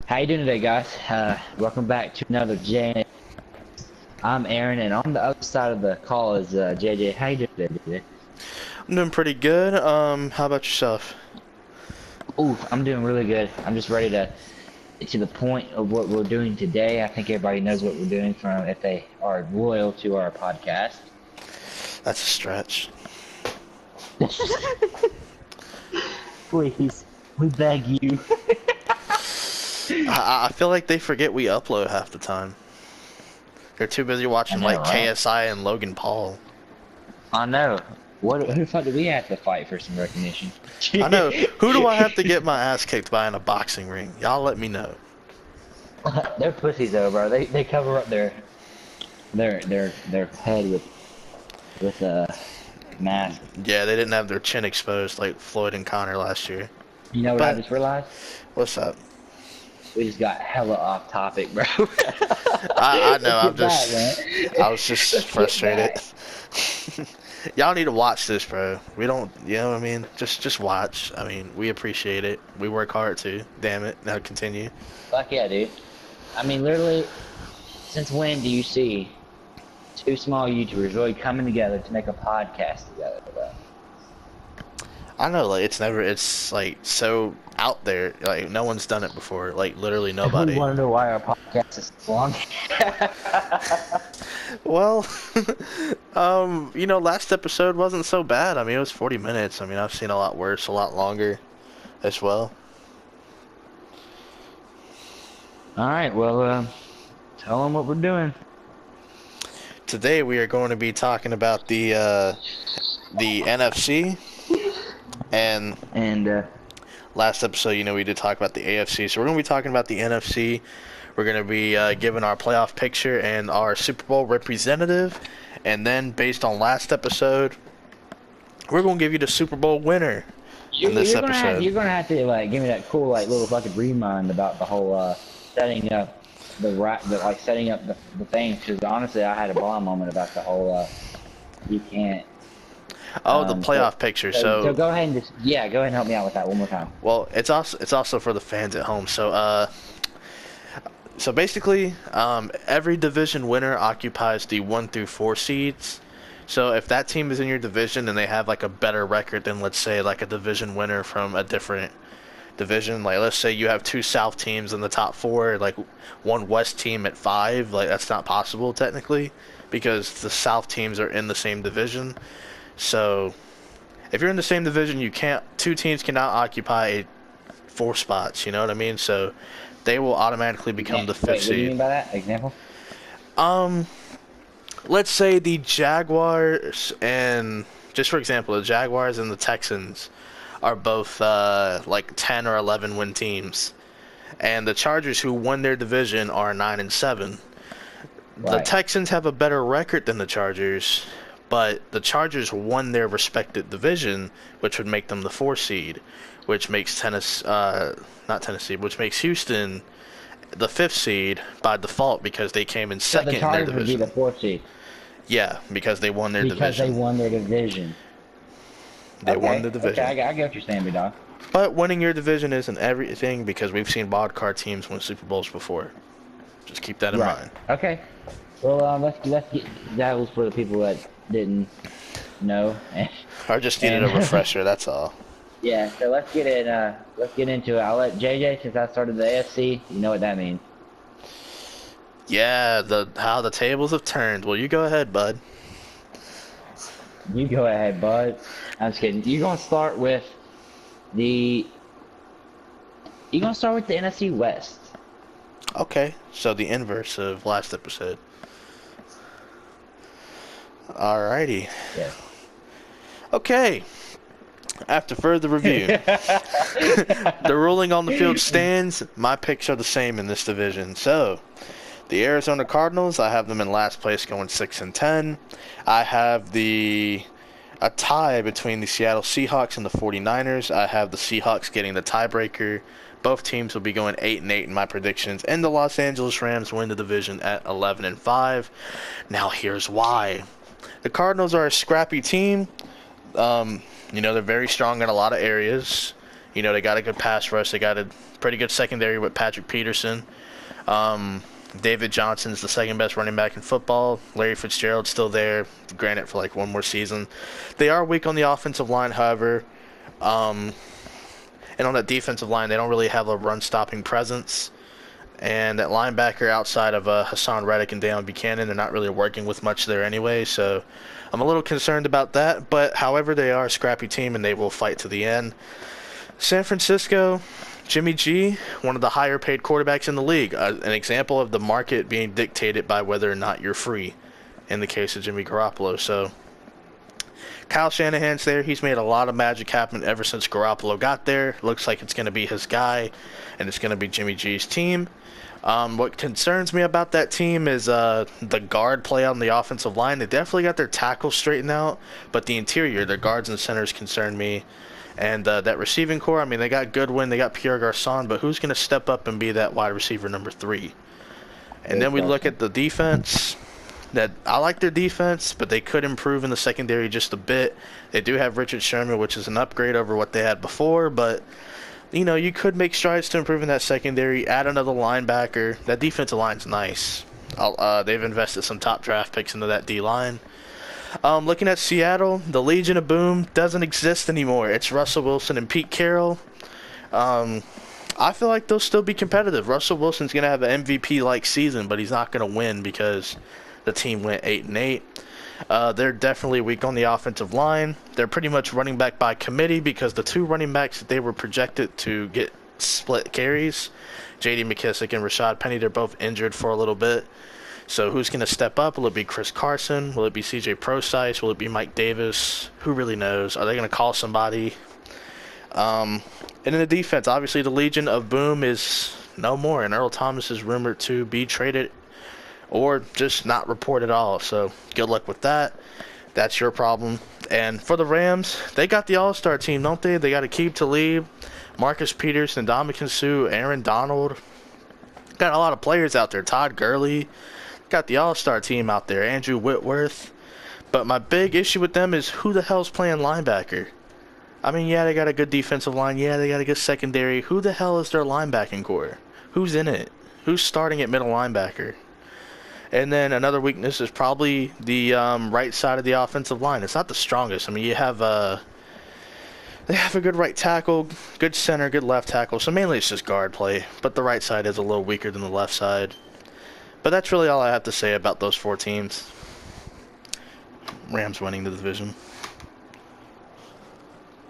How you doing today, guys? Welcome back to another J. I'm Aaron, and on the other side of the call is JJ. How you doing today? I'm doing pretty good. How about yourself? Ooh, I'm doing really good. I'm just ready to get to the point of what we're doing today. I think everybody knows what we're doing from if they are loyal to our podcast. That's a stretch. Please, we beg you. I feel like they forget we upload half the time. They're too busy watching I know, like right? KSI and Logan Paul. I know. Who the fuck do we have to fight for some recognition? I know. Who do I have to get my ass kicked by in a boxing ring? Y'all let me know. They're pussies though, bro. They cover up their head with a mask. Yeah, they didn't have their chin exposed like Floyd and Connor last year. You know what I But just realized? what's up? We just got hella off topic, bro. I know. I was just Let's get frustrated. back. Y'all need to watch this, bro. We don't, you know what I mean? Just watch. I mean, we appreciate it. We work hard too. Damn it. Now continue. Fuck yeah, dude. I mean, literally, since when do you see two small YouTubers really coming together to make a podcast together, bro? I know, like, it's like so out there. Like, no one's done it before. Like, literally We nobody. wonder why our podcast is so long. Well, last episode wasn't so bad. I mean, it was 40 minutes. I mean, I've seen a lot worse, a lot longer as well. All right, well, tell them what we're doing. Today we are going to be talking about the NFC, and last episode, we did talk about the AFC. So we're going to be talking about the NFC. We're going to be giving our playoff picture and our Super Bowl representative, and then based on last episode, we're going to give you the Super Bowl winner in this episode. You're gonna have to like give me that cool like little fucking remind about the whole setting up setting up the thing, because honestly I had a blah moment about the whole you can't. Oh, the playoff picture. So go ahead and go ahead and help me out with that one more time. Well, it's also for the fans at home. So basically, every division winner occupies the 1 through 4 seeds. So if that team is in your division and they have like a better record than, let's say, like a division winner from a different division, like let's say you have 2 South teams in the top 4, like one West team at 5, like that's not possible technically because the South teams are in the same division. So if you're in the same division, 2 teams cannot occupy 4 spots, you know what I mean? So they will automatically become the 5th seed. What do you mean by that? Example? Let's say the Jaguars and, just for example, the Jaguars and the Texans are both like 10 or 11 win teams, and the Chargers, who won their division, are 9-7. Right. The Texans have a better record than the Chargers, but the Chargers won their respective division, which would make them the 4 seed, which makes which makes Houston the 5th seed by default because they came in second in their division. The Chargers would be the 4th seed. Yeah, because they won their division. Because they won their division. They won the division. Okay, I get what you're saying, big dog. But winning your division isn't everything because we've seen wild card teams win Super Bowls before. Just keep that in mind. Okay. Well, let's get that was for the people that didn't know. I just needed a refresher. That's all. Yeah. So let's get into it. I'll let JJ, since I started the AFC. You know what that means. Yeah, how the tables have turned. Well, you go ahead, bud. You go ahead, bud. I'm just kidding. You're gonna start with the NFC West. Okay, so the inverse of last episode. Alrighty. Yeah. Okay. After further review, the ruling on the field stands. My picks are the same in this division. So, the Arizona Cardinals, I have them in last place going 6-10. I have a tie between the Seattle Seahawks and the 49ers. I have the Seahawks getting the tiebreaker. Both teams will be going 8-8 in my predictions. And the Los Angeles Rams win the division at 11-5. Now here's why. The Cardinals are a scrappy team. They're very strong in a lot of areas. You know, they got a good pass rush. They got a pretty good secondary with Patrick Peterson. David Johnson's the second best running back in football. Larry Fitzgerald's still there, granted for like one more season. They are weak on the offensive line, however. And on that defensive line, they don't really have a run-stopping presence. And that linebacker outside of Hassan Reddick and Deion Buchanan, they're not really working with much there anyway. So I'm a little concerned about that. But however, they are a scrappy team and they will fight to the end. San Francisco, Jimmy G, one of the higher paid quarterbacks in the league. An example of the market being dictated by whether or not you're free in the case of Jimmy Garoppolo. So Kyle Shanahan's there. He's made a lot of magic happen ever since Garoppolo got there. Looks like it's going to be his guy, and it's going to be Jimmy G's team. What concerns me about that team is the guard play on the offensive line. They definitely got their tackles straightened out, but the interior, their guards and centers concern me. And that receiving core, I mean, they got Goodwin, they got Pierre Garçon, but who's going to step up and be that wide receiver number 3? And then we look at the defense. That I like their defense, but they could improve in the secondary just a bit. They do have Richard Sherman, which is an upgrade over what they had before, but you know, you could make strides to improve in that secondary, add another linebacker. That defensive line's nice. They've invested some top draft picks into that D-line. Looking at Seattle, the Legion of Boom doesn't exist anymore. It's Russell Wilson and Pete Carroll. I feel like they'll still be competitive. Russell Wilson's going to have an MVP-like season, but he's not going to win because the team went 8-8. They're definitely weak on the offensive line. They're pretty much running back by committee because the 2 running backs that they were projected to get split carries, J.D. McKissick and Rashad Penny, they're both injured for a little bit. So who's going to step up? Will it be Chris Carson? Will it be C.J. Prosise? Will it be Mike Davis? Who really knows? Are they going to call somebody? And in the defense, obviously the Legion of Boom is no more, and Earl Thomas is rumored to be traded or just not report at all. So good luck with that. That's your problem. And for the Rams, they got the all-star team, don't they? They got Aqib Talib, Marcus Peters, Ndamukong Suh, Aaron Donald. Got a lot of players out there. Todd Gurley. Got the all-star team out there. Andrew Whitworth. But my big issue with them is who the hell's playing linebacker? I mean, yeah, they got a good defensive line. Yeah, they got a good secondary. Who the hell is their linebacking core? Who's in it? Who's starting at middle linebacker? And then another weakness is probably the right side of the offensive line. It's not the strongest. I mean, they have a good right tackle, good center, good left tackle. So mainly it's just guard play. But the right side is a little weaker than the left side. But that's really all I have to say about those 4 teams. Rams winning the division.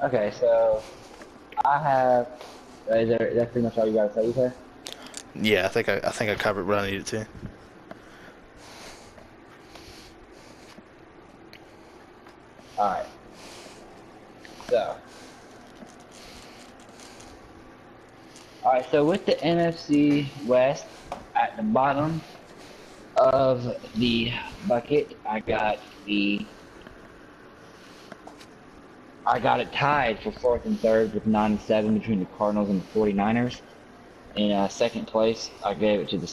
Okay, so I have. That's pretty much all you got to say, sir? Yeah, I think I covered what I needed to. Alright. So with the NFC West at the bottom of the bucket, I got it tied for 4th and 3rd with 9-7 between the Cardinals and the 49ers. In 2nd place, I gave it to the.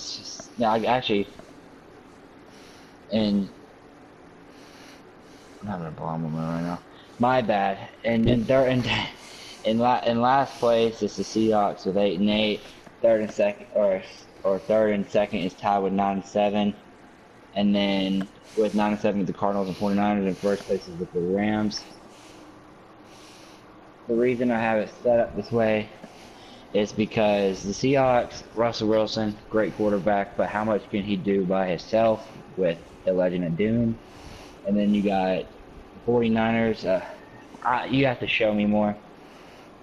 I'm having a bomb moment right now. My bad. And in last place is the Seahawks with 8-8. 3rd and 2nd, or 3rd and 2nd is tied with 9-7, and then with 9-7 with the Cardinals and 49ers. In 1st place is with the Rams. The reason I have it set up this way is because the Seahawks, Russell Wilson, great quarterback, but how much can he do by himself with the Legend of Doom? And then you got 49ers. You have to show me more.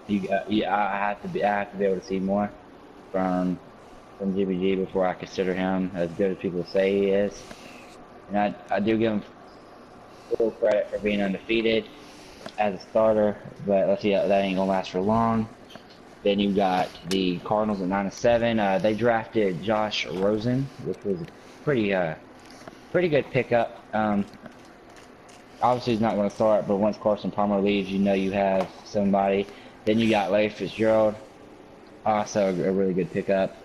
I have to be able to see more from GBG before I consider him as good as people say he is. And I do give him full credit for being undefeated as a starter, but let's see, that ain't gonna last for long. Then you got the Cardinals at 9-7. They drafted Josh Rosen, which was a pretty good pickup. Obviously he's not going to start, but once Carson Palmer leaves, you know you have somebody. Then you got Larry Fitzgerald, also a really good pickup.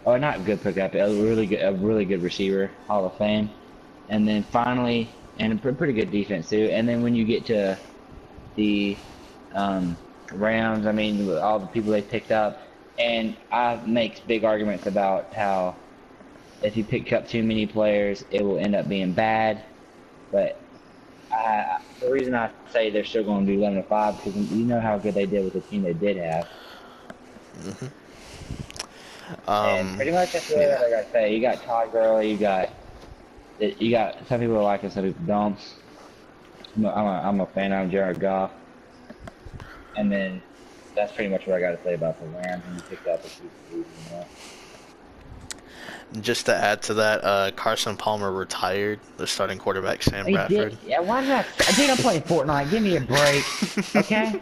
Oh, not a good pickup, a really good receiver, Hall of Fame. And then finally, and a pretty good defense too. And then when you get to the Rams. I mean, with all the people they picked up, and I makes big arguments about how if you pick up too many players, it will end up being bad. But the reason I say they're still going to do 11-5 because you know how good they did with the team they did have. Mm-hmm. And pretty much that's what I gotta say. You got Todd Gurley, you got some people like it, some people don't. I'm a fan of Jared Goff. And then that's pretty much what I gotta say about the Rams and you picked up a season. Just to add to that, Carson Palmer retired. The starting quarterback, Sam Bradford. Yeah, why not? Dude, I'm playing Fortnite. Give me a break, okay?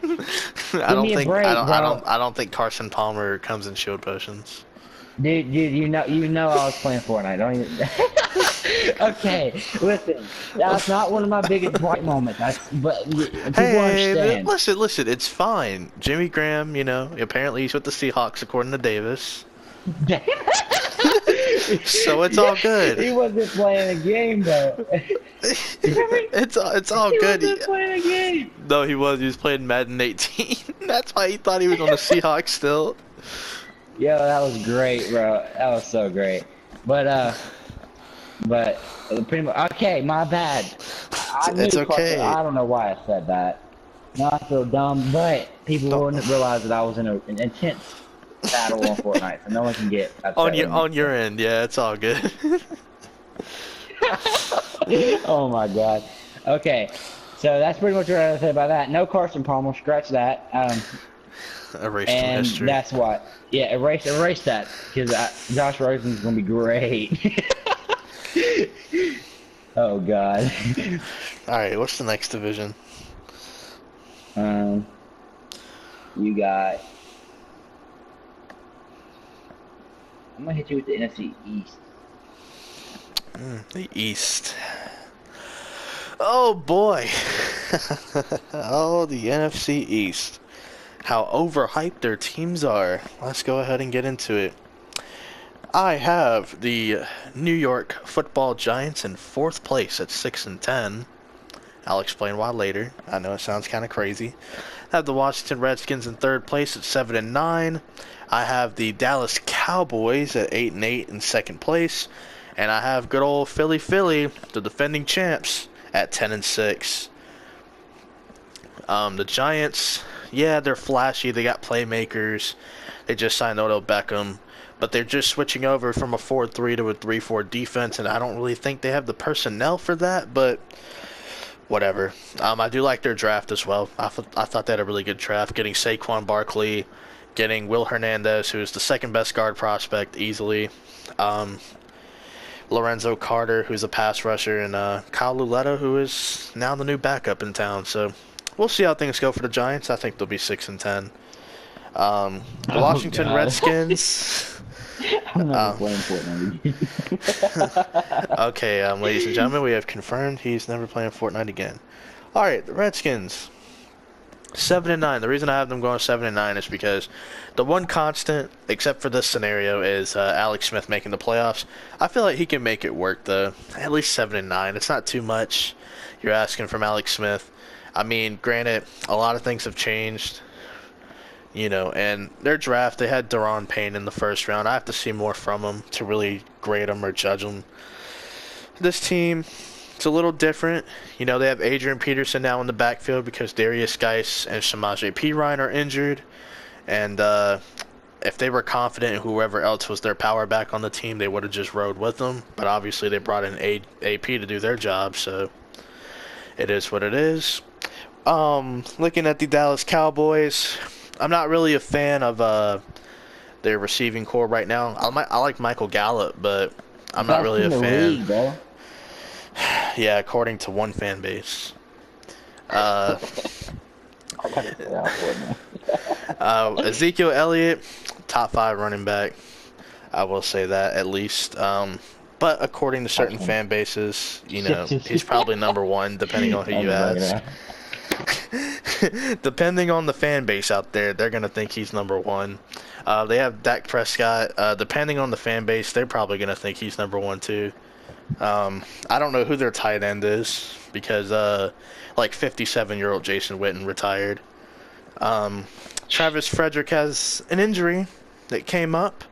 I don't think Carson Palmer comes in shield potions. Dude, you know I was playing Fortnite. Don't even. Okay, listen. That's not one of my biggest bright moments. But people understand. Listen. It's fine. Jimmy Graham, apparently he's with the Seahawks according to Davis. So it's all good. He wasn't playing a game though. It's all good. He wasn't playing a game. No, he was. He was playing Madden 18. That's why he thought he was on the Seahawks still. Yo, that was great, bro. That was so great. But pretty much. Okay, my bad. It's okay. I don't know why I said that. No, I feel dumb, but people wouldn't realize that I was in an intense battle on Fortnite, so no one can get upset on your end. Yeah, it's all good. Oh my god. Okay, so that's pretty much what I have to say about that. No Carson Palmer, scratch that. Erased from history. That's what. Yeah, erase that because Josh Rosen's gonna be great. Oh god. All right, what's the next division? You got. I'm gonna hit you with the NFC East. The East. Oh boy. Oh, the NFC East. How overhyped their teams are. Let's go ahead and get into it. I have the New York Football Giants in 4th place at 6-10. I'll explain why later. I know it sounds kind of crazy. I have the Washington Redskins in 3rd place at 7-9. I have the Dallas Cowboys at 8-8 in 2nd place. And I have good old Philly, the defending champs, at 10-6. The Giants, yeah, they're flashy. They got playmakers. They just signed Odell Beckham. But they're just switching over from a 4-3 to a 3-4 defense. And I don't really think they have the personnel for that. But whatever. I do like their draft as well. I thought they had a really good draft. Getting Saquon Barkley. Getting Will Hernandez, who is the 2nd best guard prospect easily. Lorenzo Carter, who's a pass rusher, and Kyle Luletta, who is now the new backup in town. So we'll see how things go for the Giants. I think they'll be 6-10. The Washington Redskins. I'm not playing Fortnite. Okay, ladies and gentlemen, we have confirmed he's never playing Fortnite again. All right, the Redskins. 7-9. The reason I have them going 7-9 is because the one constant, except for this scenario, is Alex Smith making the playoffs. I feel like he can make it work, though. At least 7-9. It's not too much you're asking from Alex Smith. I mean, granted, a lot of things have changed, and their draft, they had Daron Payne in the 1st round. I have to see more from them to really grade them or judge them. This team, it's a little different. They have Adrian Peterson now in the backfield because Darius Geis and Samaje Perine are injured. And if they were confident in whoever else was their power back on the team, they would have just rode with them. But obviously they brought in AP to do their job, so it is what it is. Looking at the Dallas Cowboys, I'm not really a fan of their receiving core right now. I like Michael Gallup, but I'm not really a fan. League, bro. Yeah, according to one fan base. Ezekiel Elliott, top 5 running back. I will say that at least. But according to certain fan bases, he's probably number 1, depending on who you ask. Depending on the fan base out there, they're going to think he's number 1. They have Dak Prescott. Depending on the fan base, they're probably going to think he's number 1 too. I don't know who their tight end is because 57-year-old Jason Witten retired. Travis Frederick has an injury that came up.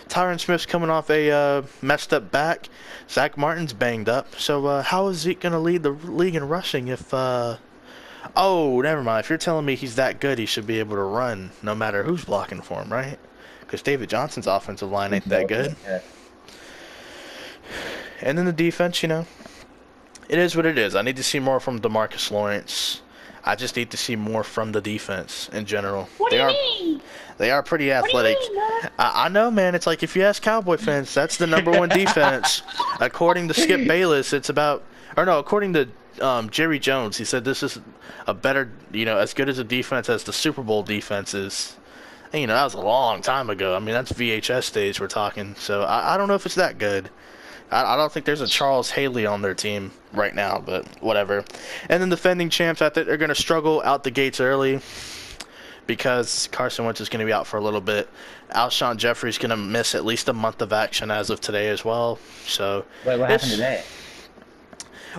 Tyron Smith's coming off a messed up back. Zach Martin's banged up. So how is Zeke going to lead the league in rushing if... Oh, never mind. If you're telling me he's that good, he should be able to run no matter who's blocking for him, right? Because David Johnson's offensive line ain't that good. And then the defense, you know, it is what it is. I need to see more from DeMarcus Lawrence. I just need to see more from the defense in general. What do you mean? They are pretty athletic. What do you mean, I know, man. It's like if you ask Cowboy fans, that's the #1 defense. According to Skip Bayless, it's about, or no, according to Jerry Jones, he said this is a better, you know, as good as a defense as the Super Bowl defense is. And, you know, that was a long time ago. I mean, that's VHS days we're talking. So I don't know if it's that good. I don't think there's a Charles Haley on their team right now, but whatever. And then defending champs, I think they're going to struggle out the gates early because Carson Wentz is going to be out for a little bit. Alshon Jeffrey's going to miss at least a month of action as of today as well. So Wait, what happened today?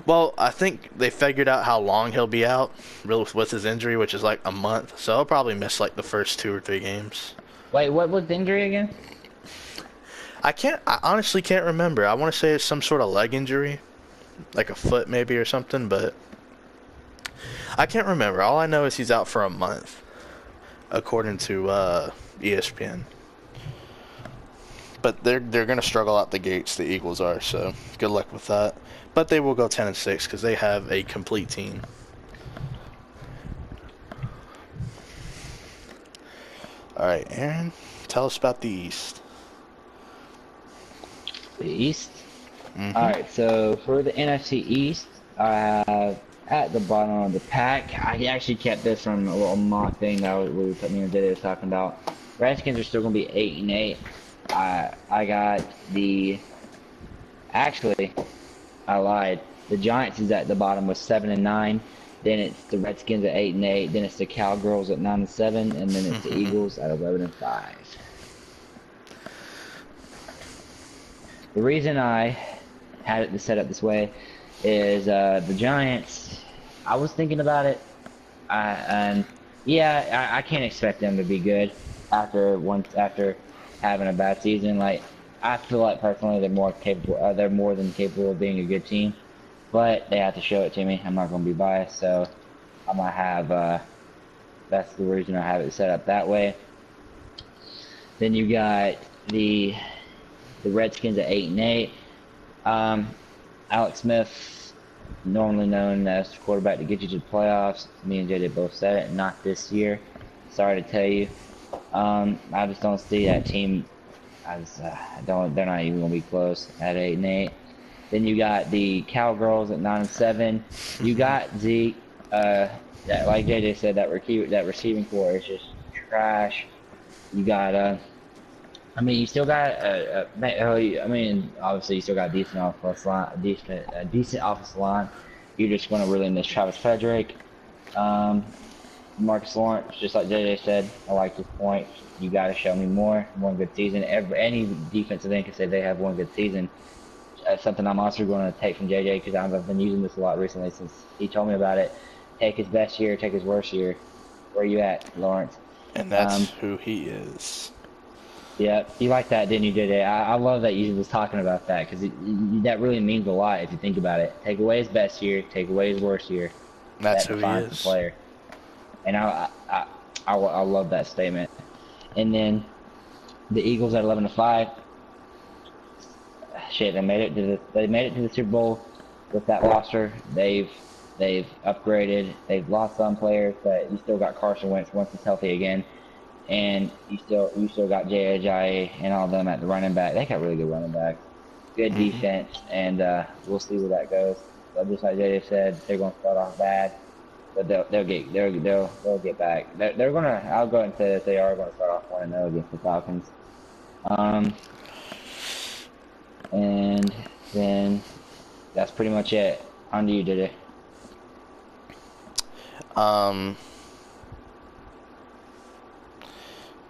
Well, I think they figured out how long he'll be out with his injury, which is like a month. So he'll probably miss like the first 2 or 3 games. Wait, what was the injury again? I honestly can't remember. I want to say it's some sort of leg injury, like a foot maybe or something, but I can't remember. All I know is he's out for a month, according to ESPN. But they're going to struggle out the gates, the Eagles are, so good luck with that. But they will go 10-6 because they have a complete team. All right, Aaron, tell us about the East. The East? Mm-hmm. Alright, so for the NFC East, I have at the bottom of the pack, I actually kept this from a little mock thing that we put me and Diddy was talking about. Redskins are still going to be 8-8. I got the... Actually, I lied. The Giants is at the bottom with 7-9. Then it's the Redskins at 8-8. Then it's the Cowgirls at 9-7. And then it's the Eagles at 11-5. The reason I had it set up this way is the Giants. I was thinking about it, and yeah, I can't expect them to be good after having a bad season. Like, I feel like personally they're more capable. They're more than capable of being a good team, but they have to show it to me. I'm not going to be biased, so I'm gonna have. That's the reason I have it set up that way. Then you got the Redskins at 8-8. Alex Smith, normally known as the quarterback to get you to the playoffs. Me and JJ both said it. Not this year. Sorry to tell you. I just don't see that team. They're not even gonna be close at 8-8. Then you got the Cowgirls at 9-7. You got Zeke. Like JJ said, that receiving core is just trash. You got I mean, you still got I mean, obviously you still got decent offensive line, decent offensive line. You're just going to really miss Travis Frederick, Marcus Lawrence. Just like JJ said, I like this point. You got to show me more. One good season. Any defensive end can say they have one good season. That's something I'm also going to take from JJ because I've been using this a lot recently since he told me about it. Take his best year, take his worst year. Where you at, Lawrence? And that's who he is. Yeah, you like that, didn't you, JJ? I love that you was talking about that because that really means a lot if you think about it. Take away his best year, take away his worst year. That's who he is. The player. And I love that statement. And then the Eagles at 11-5. Shit, they made it to the Super Bowl with that roster. They've upgraded. They've lost some players, but you still got Carson Wentz once he's healthy again. And you still got Jay Ajayi and all of them at the running back. They got really good running backs, good defense, and we'll see where that goes. But just like JJ said, they're going to start off bad, but they'll get back. They're gonna. I'll go and say that they are going to start off 1-0 against the Falcons. And then that's pretty much it. On to you, JJ.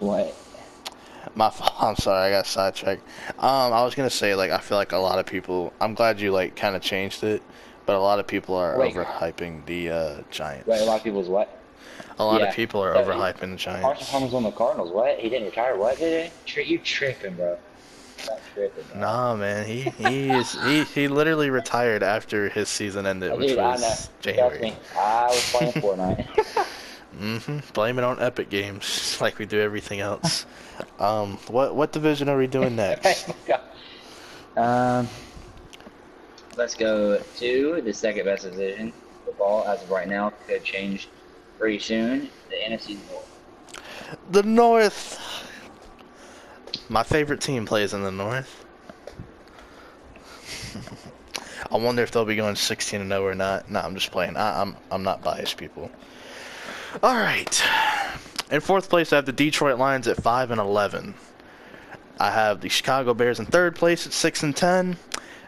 What? My fault. I'm sorry, I got sidetracked. I was gonna say, like, I feel like a lot of people. I'm glad you like kind of changed it, but a lot of people are overhyping the Giants. Wait, a lot of people's what? A lot of Yeah. people are So overhyping the Carson Giants. Palmer's on the Cardinals. What? He didn't retire. What did he? You tripping, bro? Stop tripping, bro. Nah, man, he literally retired after his season ended, which Dude, I know. was Trust January. me. I was playing Fortnite. Blame it on Epic Games, like we do everything else. What division are we doing next? um, let's go to the second best division. Football, as of right now, could change pretty soon. The NFC North. The North. My favorite team plays in the North. I wonder if they'll be going 16-0 or not. No, I'm just playing. I'm not biased, people. All right. In fourth place, I have the Detroit Lions at 5-11. I have the Chicago Bears in third place at 6-10.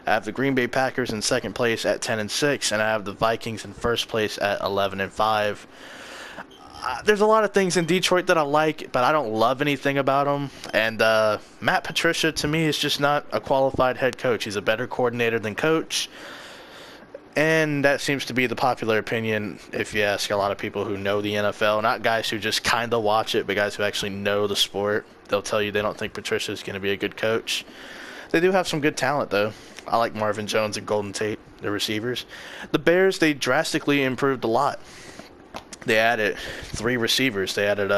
I have the Green Bay Packers in second place at 10-6, and I have the Vikings in first place at 11-5. There's a lot of things in Detroit that I like, but I don't love anything about them. And Matt Patricia, to me, is just not a qualified head coach. He's a better coordinator than coach. And that seems to be the popular opinion if you ask a lot of people who know the NFL. Not guys who just kind of watch it, but guys who actually know the sport. They'll tell you they don't think Patricia is going to be a good coach. They do have some good talent, though. I like Marvin Jones and Golden Tate, the receivers. The Bears, they drastically improved a lot. They added 3 receivers. They added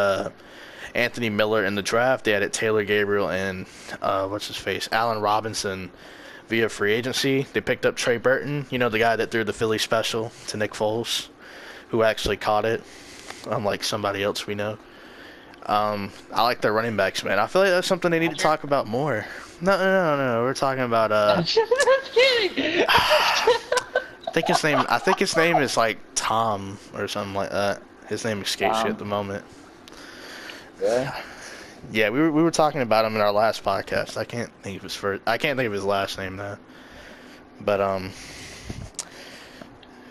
Anthony Miller in the draft. They added Taylor Gabriel and Allen Robinson via free agency. They picked up Trey Burton, the guy that threw the Philly special to Nick Foles, who actually caught it, unlike somebody else we know. I like their running backs, man. I feel like that's something they need to talk about more. No. We're talking about I'm just kidding. I think his name is like Tom or something like that. His name escapes you at the moment. Really? Yeah, we were talking about him in our last podcast. I can't think of his last name though. But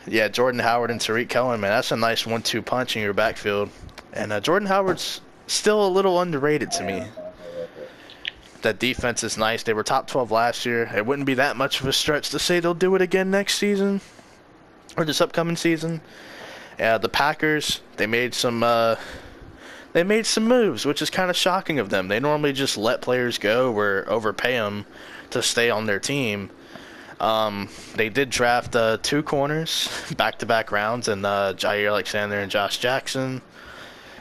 yeah, Jordan Howard and Tariq Cohen, man, that's a nice 1-2 punch in your backfield. And Jordan Howard's still a little underrated to me. That defense is nice. They were top 12 last year. It wouldn't be that much of a stretch to say they'll do it again next season or this upcoming season. The Packers, they made some moves, which is kind of shocking of them. They normally just let players go or overpay them to stay on their team. They did draft 2 corners back-to-back rounds, and Jair Alexander and Josh Jackson.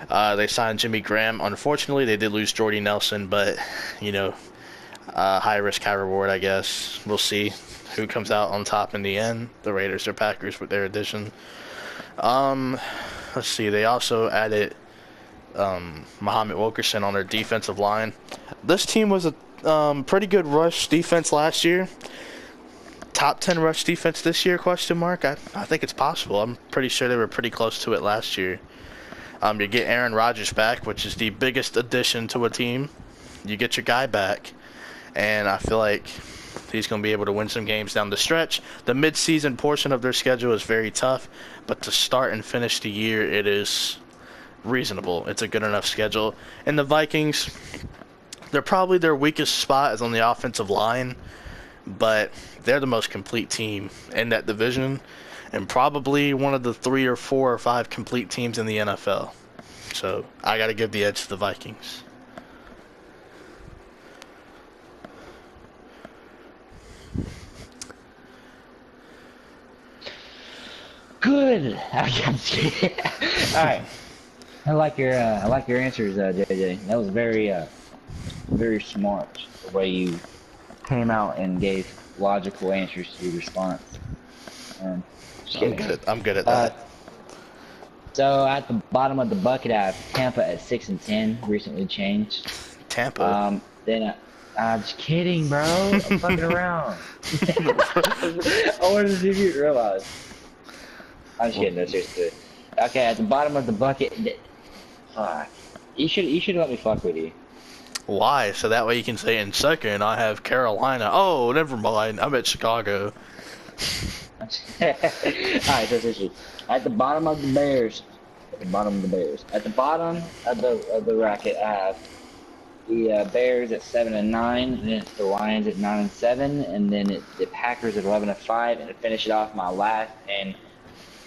They signed Jimmy Graham. Unfortunately, they did lose Jordy Nelson, but, high risk, high reward, I guess. We'll see who comes out on top in the end, the Raiders or Packers with their addition. Let's see. They also added Muhammad Wilkerson on their defensive line. This team was a pretty good rush defense last year. Top 10 rush defense this year, question mark? I think it's possible. I'm pretty sure they were pretty close to it last year. You get Aaron Rodgers back, which is the biggest addition to a team. You get your guy back, and I feel like he's going to be able to win some games down the stretch. The mid-season portion of their schedule is very tough, but to start and finish the year, it is reasonable. It's a good enough schedule. And the Vikings, they're probably their weakest spot is on the offensive line, but they're the most complete team in that division, and probably one of the 3 or 4 or 5 complete teams in the NFL. So I got to give the edge to the Vikings. Good. I'm just kidding. All right. I like your answers, JJ. That was very smart the way you came out and gave logical answers to your response. I'm good at that. So at the bottom of the bucket, I have Tampa at 6-10. Recently changed. Tampa. Then I'm just kidding, bro. I'm fucking around. I wanted to see if you realize. I'm just kidding. No, seriously. Okay, at the bottom of the bucket. You should let me fuck with you. Why? So that way you can say in second I have Carolina. Oh, never mind. I'm at Chicago. Alright, so seriously. At the bottom of the Bears. At the bottom of the racket, I have the Bears at 7-9, then it's the Lions at 9-7, and then it's the Packers at 11-5, and to finish it off, my last and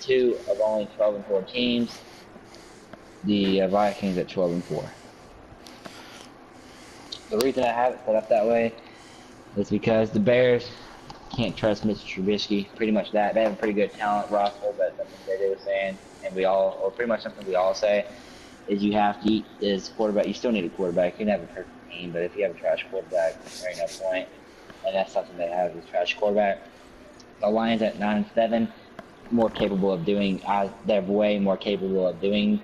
2 of only 12-4 teams. the Vikings at 12-4. The reason I have it set up that way is because the Bears can't trust Mr. Trubisky. Pretty much that. They have a pretty good talent roster, but something that they were saying, and we all, or pretty much something we all say, is you have to eat as quarterback. You still need a quarterback. You can have a perfect team, but if you have a trash quarterback, there ain't no point. And that's something they have is trash quarterback. The Lions at 9-7, more capable of doing. They're way more capable of doing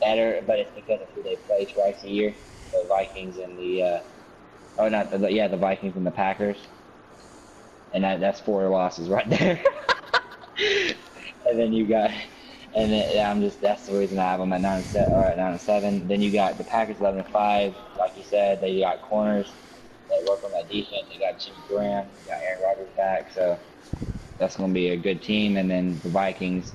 better, but it's because of who they play twice a year. The Vikings and the the Vikings and the Packers, and that's 4 losses right there. And then you got, and then that's the reason I have them at 9-7. Then you got the Packers 11-5, like you said. They got corners that work on that defense. They got Jimmy Graham, they got Aaron Rodgers back, so that's going to be a good team. And then the Vikings,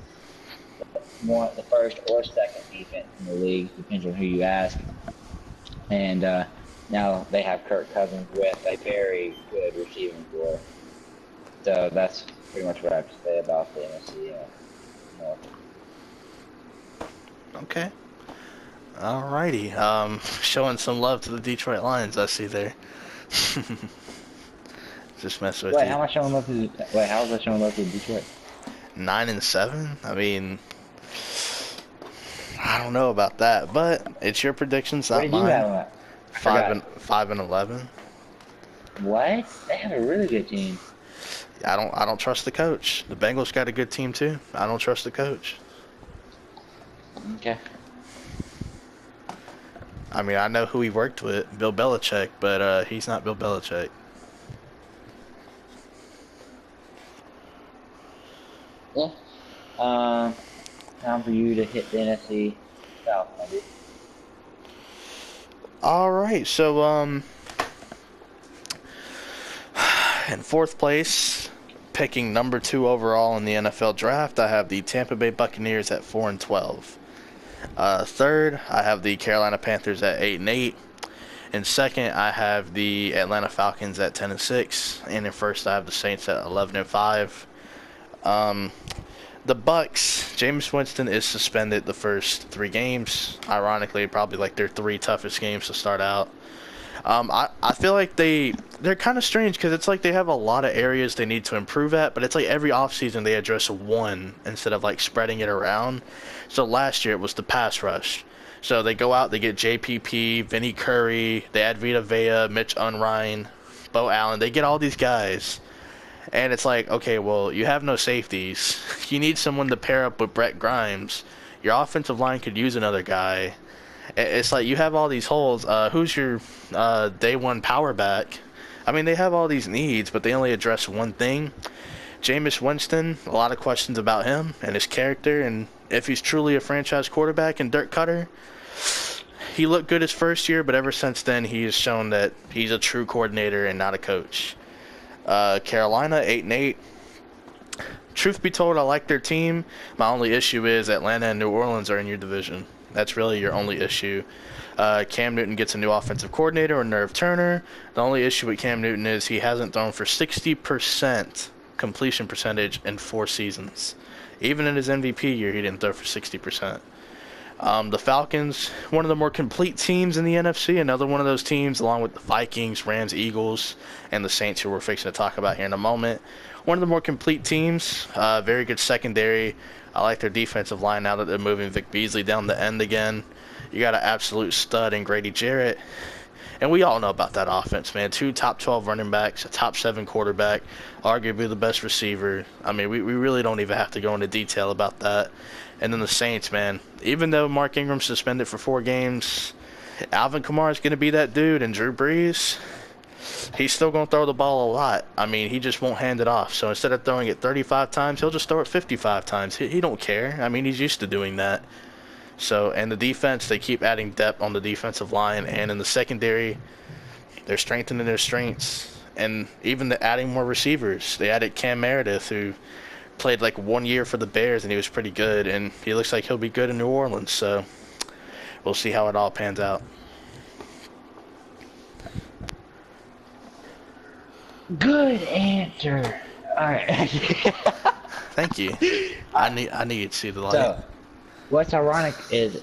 the first or second defense in the league, depends on who you ask. And now they have Kirk Cousins with a very good receiving core. So that's pretty much what I have to say about the NFC North. Okay. Alrighty. Showing some love to the Detroit Lions, I see there. Just mess with Wait, you. how was I showing love to Detroit? 9-7? I mean, I don't know about that, but it's your predictions, not What did you mine. have? 5-11. What? They have a really good team. I don't trust the coach. The Bengals got a good team too. I don't trust the coach. Okay. I mean, I know who he worked with, Bill Belichick, but he's not Bill Belichick. Yeah. Time for you to hit the NFC South, maybe. All right, so in 4th place, picking number 2 overall in the NFL draft, I have the Tampa Bay Buccaneers at 4-12. 3rd, I have the Carolina Panthers at 8-8. In 2nd, I have the Atlanta Falcons at 10-6, and in 1st, I have the Saints at 11-5. The Bucks, Jameis Winston is suspended the first 3 games. Ironically, probably like their 3 toughest games to start out. I feel like they're kind of strange because it's like they have a lot of areas they need to improve at, but it's like every offseason they address one instead of like spreading it around. So last year it was the pass rush. So they go out, they get JPP, Vinny Curry, they add Vita Vea, Mitch Unrein, Bo Allen. They get all these guys. And it's like, okay, well, you have no safeties. You need someone to pair up with Brett Grimes. Your offensive line could use another guy. It's like you have all these holes. Who's your day one power back? I mean, they have all these needs, but they only address one thing. Jameis Winston, a lot of questions about him and his character, and if he's truly a franchise quarterback and Dirk Cutter. He looked good his first year, but ever since then, he has shown that he's a true coordinator and not a coach. Carolina, 8-8. Truth be told, I like their team. My only issue is Atlanta and New Orleans are in your division. That's really your only issue. Cam Newton gets a new offensive coordinator, or Nerve Turner. The only issue with Cam Newton is he hasn't thrown for 60% completion percentage in 4 seasons. Even in his MVP year, he didn't throw for 60%. The Falcons, one of the more complete teams in the NFC, another one of those teams, along with the Vikings, Rams, Eagles, and the Saints, who we're fixing to talk about here in a moment. One of the more complete teams, very good secondary. I like their defensive line now that they're moving Vic Beasley down the end again. You got an absolute stud in Grady Jarrett. And we all know about that offense, man. 2 top 12 running backs, a top 7 quarterback, arguably the best receiver. I mean, we really don't even have to go into detail about that. And then the Saints, man. Even though Mark Ingram's suspended for 4 games, Alvin Kamara is going to be that dude. And Drew Brees, he's still going to throw the ball a lot. I mean, he just won't hand it off. So instead of throwing it 35 times, he'll just throw it 55 times. He don't care. I mean, he's used to doing that. So, and the defense, they keep adding depth on the defensive line. And in the secondary, they're strengthening their strengths. And even adding more receivers. They added Cam Meredith, who played like 1 year for the Bears, and he was pretty good. And he looks like he'll be good in New Orleans. So, we'll see how it all pans out. Good answer. All right. Thank you. I need to see the light. So, what's ironic is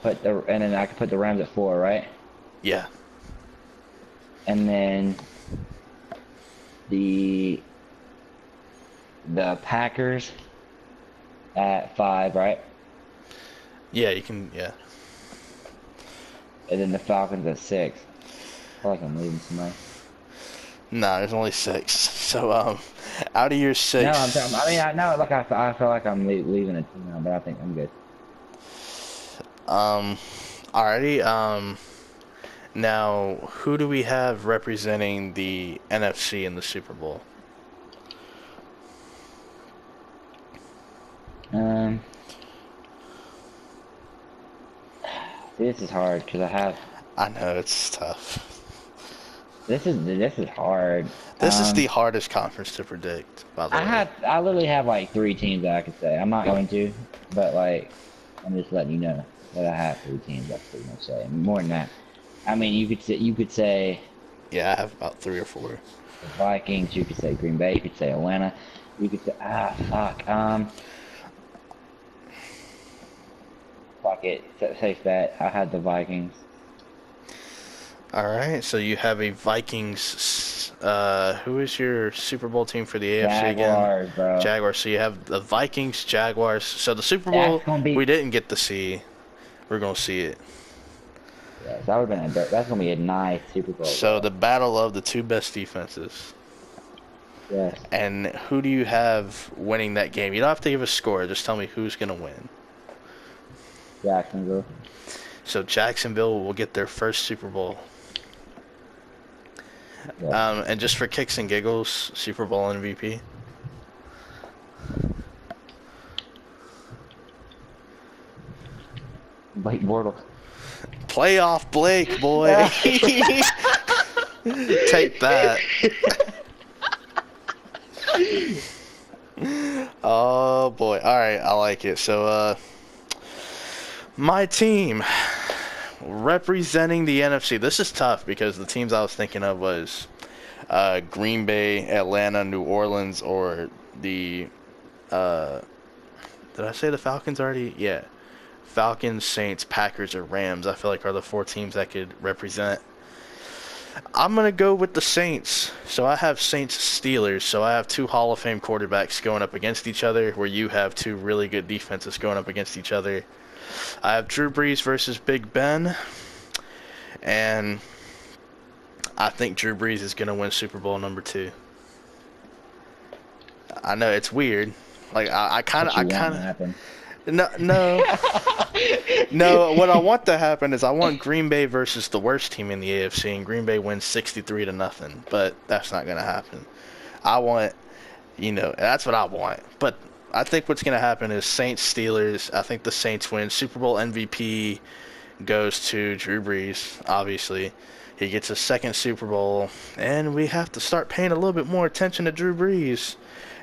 and then I could put the Rams at 4, right? Yeah. And then the Packers at 5, right? Yeah, you can. Yeah. And then the Falcons at 6. I feel like I'm leaving somebody. Nah, there's only 6. So out of your 6. No, I mean, I know. Like I feel like I'm leaving a team now, but I think I'm good. Alrighty. Now, who do we have representing the NFC in the Super Bowl? This is hard because I know it's tough. This is hard. This is the hardest conference to predict, by the way. I literally have like 3 teams that I could say. I'm not going to, but like, I'm just letting you know that I have 3 teams. That's pretty much say more than that. I mean, you could say. Yeah, I have about 3 or 4. The Vikings. You could say Green Bay. You could say Atlanta. You could say fuck. Fuck it. Safe bet. I had the Vikings. Alright, so you have a Vikings. Who is your Super Bowl team for the AFC Jaguars, again? bro. Jaguars. So you have the Vikings, Jaguars. So the Super Bowl we didn't get to see. We're gonna see it. Yeah, so that's gonna be a nice Super Bowl. So the battle of the 2 best defenses. Yes. And who do you have winning that game? You don't have to give a score. Just tell me who's gonna win. Jacksonville. So Jacksonville will get their first Super Bowl. Yeah. And just for kicks and giggles, Super Bowl MVP. Blake Bortles. Playoff Blake, boy. Take that. Oh boy. Alright, I like it. So my team representing the NFC. This is tough because the teams I was thinking of was Green Bay, Atlanta, New Orleans, or the did I say the Falcons already? Yeah. Falcons, Saints, Packers, or Rams, I feel like are the 4 teams that could represent. I'm going to go with the Saints. So I have Saints Steelers. So I have 2 Hall of Fame quarterbacks going up against each other, where you have 2 really good defenses going up against each other. I have Drew Brees versus Big Ben. And I think Drew Brees is going to win Super Bowl number 2. I know it's weird. Like I kind of No. No, what I want to happen is I want Green Bay versus the worst team in the AFC, and Green Bay wins 63-0. But that's not going to happen. I want, that's what I want. But I think what's going to happen is Saints Steelers. I think the Saints win. Super Bowl MVP goes to Drew Brees, obviously. He gets a 2nd Super Bowl, and we have to start paying a little bit more attention to Drew Brees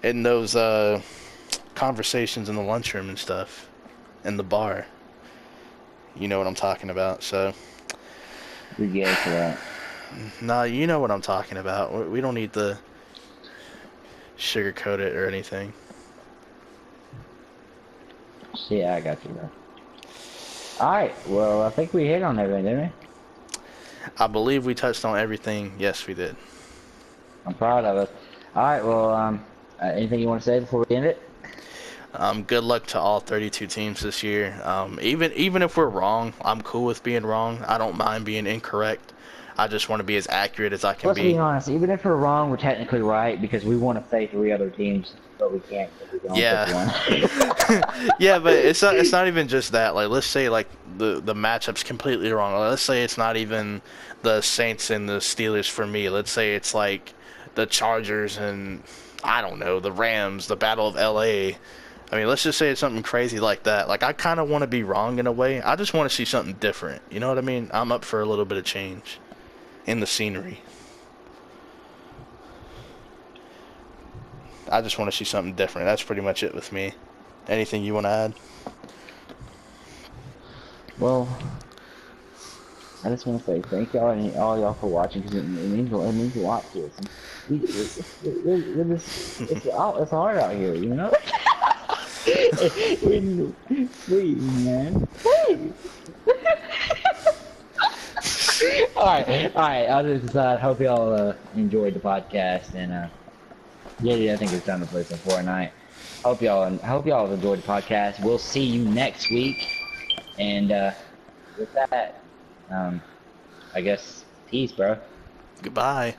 in those conversations in the lunchroom and stuff, in the bar. You know what I'm talking about, so. We get to that. Nah, you know what I'm talking about. We don't need to sugarcoat it or anything. Yeah, I got you, bro. Alright, well, I think we hit on everything, didn't we? I believe we touched on everything. Yes, we did. I'm proud of us. Alright, well, anything you want to say before we end it? Good luck to all 32 teams this year. Even if we're wrong, I'm cool with being wrong. I don't mind being incorrect. I just want to be as accurate as I can be. Let's be honest. Even if we're wrong, we're technically right because we want to say 3 other teams, but we can't because we don't pick one. Yeah, but it's not even just that. Like, let's say like the matchup's completely wrong. Like, let's say it's not even the Saints and the Steelers for me. Let's say it's like the Chargers and I don't know, the Rams, the Battle of LA. I mean, let's just say it's something crazy like that. Like, I kind of want to be wrong in a way. I just want to see something different. You know what I mean? I'm up for a little bit of change in the scenery. I just want to see something different. That's pretty much it with me. Anything you want to add? Well, I just want to say thank y'all and all y'all for watching because it means a lot to us. It's hard out here, you know? Please, man. Please. Alright, I'll just hope y'all enjoyed the podcast, and yeah, I think it's time to play some Fortnite. Hope y'all have enjoyed the podcast. We'll see you next week, and with that, I guess peace, bro. Goodbye.